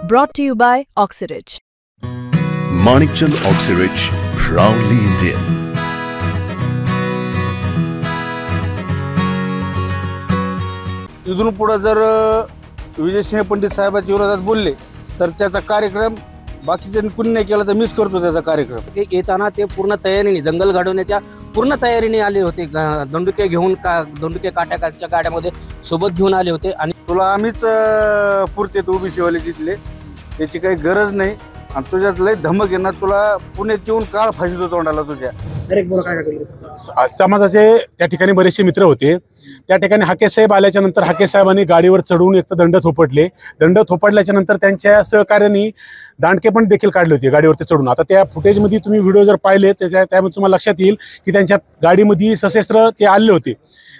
Brought to you by Oxyrich. Manikchand Oxyrich, proudly Indian. इथून पुढे जर विजयसिंह पंडित साहेबांच्या विरोधात बोलले तर त्याचा कार्यक्रम बाकीच्यांनी कुणी नाही केला तर मीच करतो त्याचा कार्यक्रम। येताना ते पूर्ण तयारीने दंगल घडवण्याच्या पूर्ण तयारीने आले होते। दंडुके घेऊन दंडुके काट्याच्या गाड्यामध्ये सोबत घेऊन आले होते आणि तुला आम्हीच पुरते ओबीसी वाले तिथले, त्याची काही गरज नाही आणि तुझ्यात लय धमक आहे ना, तुला पुण्यात येऊन काळ फाशीतो तोंडाला तुझ्या। समाजाचे त्या ठिकाणी बरेचसे मित्र होते। त्या ठिकाणी हाके साहेब आल्याच्या नंतर हाके साहेबांनी गाडीवर चढून एक तर दंड थोपटले। दंड थोपटल्याच्या नंतर त्यांच्या सहकार्यांनी दांडके पण देखील काढले होते गाडीवरती चढून। आता त्या फुटेजमध्ये तुम्ही व्हिडिओ जर पाहिले तर त्यामध्ये तुम्हाला लक्षात येईल की त्यांच्या गाडीमध्ये सशस्त्र ते आले होते।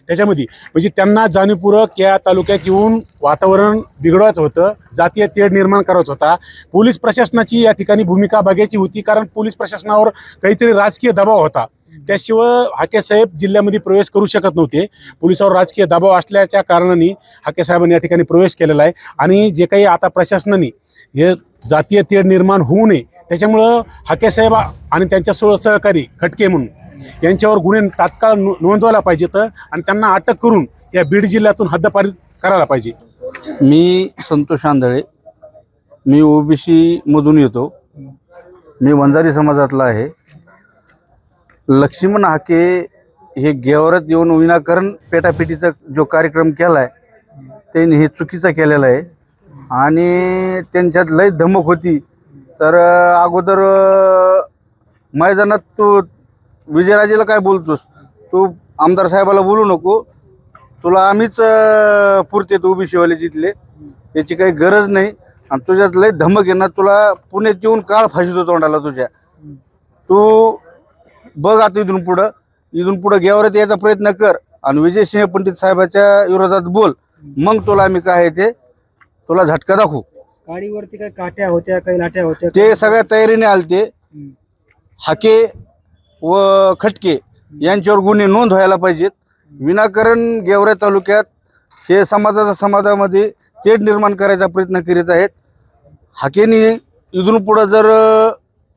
त्याच्यामध्ये म्हणजे त्यांना जाणीवपूर्वक या तालुक्यात येऊन वातावरण बिघडवायचं होतं, जातीय तेढ निर्माण करायचा होता। पोलीस प्रशासनाची या ठिकाणी भूमिका बघायची होती, कारण पोलीस प्रशासनावर काहीतरी राजकीय दबाव होता। त्याशिवाय हाके साहेब जिल्ह्यामध्ये प्रवेश करू शकत नव्हते। पोलिसांवर राजकीय दबाव असल्याच्या कारणाने हाके साहेबांनी या ठिकाणी प्रवेश केलेला आहे। आणि जे काही आता प्रशासनाने हे जातीय तेढ निर्माण होऊ नये त्याच्यामुळं हाके साहेब आणि त्यांच्या सहकारी खटके म्हणून यांच्यावर गुन्हे तात्काळ नोंदवायला पाहिजेत आणि त्यांना अटक करून या बीड जिल्ह्यातून हद्दपार करायला पाहिजे। मी संतोष आंधळे, मी ओबीसी मधून येतो, मी वंजारी समाजातला आहे। लक्ष्मण हाके हे गेवरात येऊन विनाकारण पेटापेटीचा जो कार्यक्रम केला आहे त्यांनी हे चुकीचा केलेला आहे आणि त्यांच्यात लय धमक होती। तर अगोदर मैदानात तू विजयराजेला काय बोलतोस, तू आमदार साहेबाला बोलू नको, तुला आम्हीच पुरते ओबीसी वाले तिथले, त्याची काही गरज नाही आणि तुझ्यात लय धमक आहे ना, तुला पुण्यात येऊन काळ फाशीतो तोंडाला तुझ्या। तू बघ आता इथून पुढं गेवरात यायचा प्रयत्न कर आणि विजयसिंह पंडित साहेबाच्या विरोधात बोल, मग तुला आम्ही काय आहे ते तुला झटका दाखवू। गाडीवरती काही काट्या होत्या, काही लाट्या होत्या, ते सगळ्या तयारीने आलते। हाके व खटके यांच्यावर गुन्हे नोंद व्हायला पाहिजेत। विनाकारण गेवराई तालुक्यात हे समाजामध्ये तेढ निर्माण करायचा प्रयत्न करीत आहेत। हाकेने इथून पुढे जर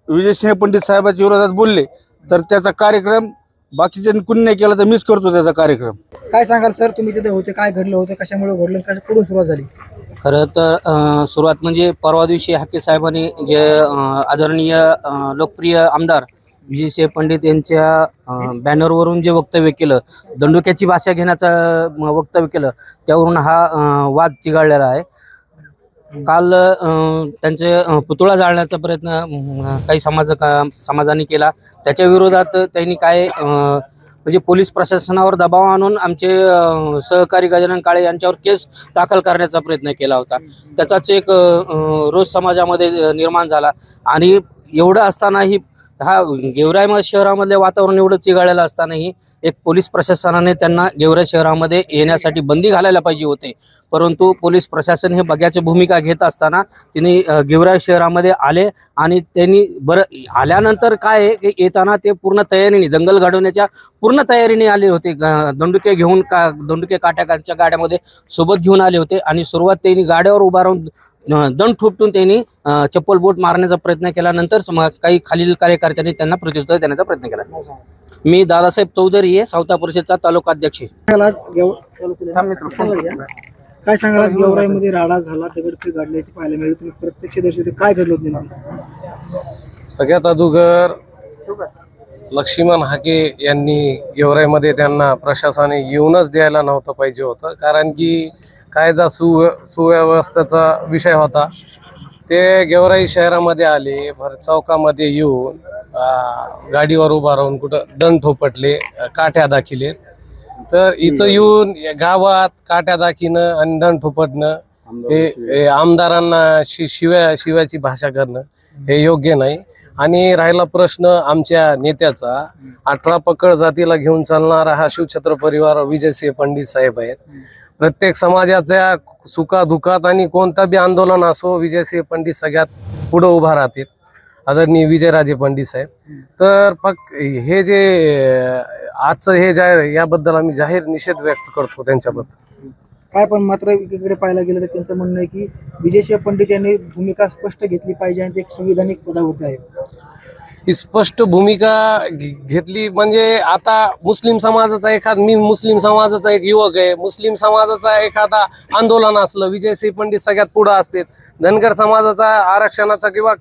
विजयसिंह पंडित साहेबांच्या विरोधात बोलले तर त्याचा कार्यक्रम बाकीच्यांनी कुणी नाही केला तर मीच करतो त्याचा कार्यक्रम। काय सांगाल सर, तुम्ही तिथे होते, काय घडलं होतं, कशामुळे घडलं, कुठून सुरुवात झाली? खरं तर सुरुवात म्हणजे परवा दिवशी हाके साहेबांनी जे आदरणीय लोकप्रिय आमदार विजयसिंह पंडित यांच्या बॅनरवरून जे वक्तव्य केलं, दंडुक्याची भाषा घेण्याचं वक्तव्य केलं, त्यावरून हा वाद चिघळलेला आहे। काल त्यांचे पुतळा जाळण्याचा प्रयत्न काही समाजाने केला। त्याच्या विरोधात त्यांनी काय म्हणजे पोलीस प्रशासनावर दबाव आणून आमचे सहकारी गजानन काळे यांच्यावर केस दाखल करण्याचा प्रयत्न केला होता। त्याचाच एक रोष समाजामध्ये निर्माण झाला आणि एवढं असतानाही हा गेवराई शहरामधले वातावरण एवढं चिघळलेलं असतानाही एक पोलीस प्रशासनाने त्यांना गेवराई शहरामध्ये येण्यासाठी बंदी घालायला पाहिजे होते, परंतु पोलीस प्रशासन हे बघ्याची भूमिका घेत असताना त्यांनी गेवराई शहरामध्ये आले आणि त्यांनी आल्यानंतर काय आहे की येताना ते पूर्ण तयारीने दंगल घडवण्याच्या पूर्ण तयारीने आले होते। दंडुके घेऊन दंडुके काट्याच्या गाड्यामध्ये सोबत घेऊन आले होते आणि सुरुवात त्यांनी गाड्यावर उभा राहून दंड थोपटून त्यांनी चप्पल बोट मारण्याचा प्रयत्न केल्यानंतर काही खालील कार्यकर्त्यांनी त्यांना प्रत्युत्तर देण्याचा प्रयत्न केला। मी दादासाहेब चौधरी आहे, सावता परिषदचा तालुकाध्यक्ष। काय सांगाल, आज गेवराईमध्ये राडा झाला, दगडफेक घडल्याची पाहायला मिळाली, तुम्ही प्रत्यक्षदर्शी होते, काय घडलं होतं? सगळ्यात अगोदर लक्ष्मण हाके यांनी गेवराईमध्ये त्यांना प्रशासनाने येऊनच द्यायला नव्हतं पाहिजे होतं, कारण की कायदा सुव्यवस्थेचा विषय होता। ते गेवराई शहरामध्ये आले, भर चौकामध्ये येऊन गाडीवर उभा राहून कुठं दंड थोपटले, काठ्या दाखिले। तर इथं येऊन गावात काट्या दाखिणं आणि दंड थोपटणं हे आमदारांना शिव्याची भाषा करणं हे योग्य नाही। आणि राहिला प्रश्न आमच्या नेत्याचा, 18 पकड जातीला घेऊन चालणारा हा शिवछत्र परिवार विजयसिंह पंडित साहेब आहेत। प्रत्येक समाजाच्या सुखादुखात आणि कोणता बी आंदोलन असो विजयसिंह पंडित सगळ्यात पुढे उभा राहतात, आदरणीय विजयराजे पंडित साहेब। तर हे जे आजचं हे याबद्दल आम्ही जाहीर निषेध व्यक्त करतो त्यांच्याबद्दल। काय पण मात्र एकीकडे पाहायला गेलं तर त्यांचं म्हणणं आहे की विजयसिंह पंडित यांनी भूमिका स्पष्ट घेतली पाहिजे आणि ते एक संविधानिक पदावरती आहे. ही स्पष्ट भूमिका घेतली म्हणजे आता मुस्लिम समाजाचा मी मुस्लिम समाजाचा एक युवक आहे. मुस्लिम समाजाचा एखादा आंदोलन असलं विजयसिंह पंडित सगळ्यात पुढे असतात. धनगर समाजाचा आरक्षणाचा किंवा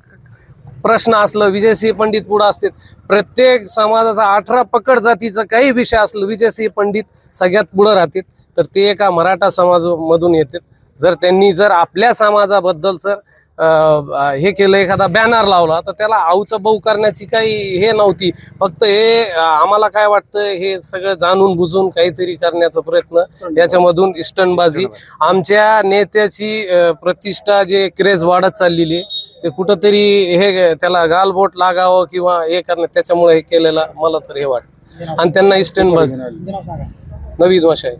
प्रश्न असलं विजयसिंह पंडित पुढे असतात. प्रत्येक समाजाचा 18 पकड जातीचा काही विषय असलं विजयसिंह पंडित सगळ्यात पुढे राहतात. तर ते एका मराठा समाजामधून येतात. जर आपल्या समाजाबद्दल हे केलं एखादा बॅनर लावला तर त्याला आऊचं बाऊ करण्याची काही हे नव्हती. फक्त हे आम्हाला काय वाटतं हे सगळं जाणून बुजून काहीतरी करण्याचा प्रयत्न याच्यामधून स्टंटबाजी आमच्या नेत्याची प्रतिष्ठा जे क्रेज वाढत चाललेली ते कुठंतरी हे त्याला गालबोट लागावं किंवा हे करणं त्याच्यामुळे हे केलेलं मला तर हे वाटतं. आणि त्यांना स्टंटबाजी नवीद मशाई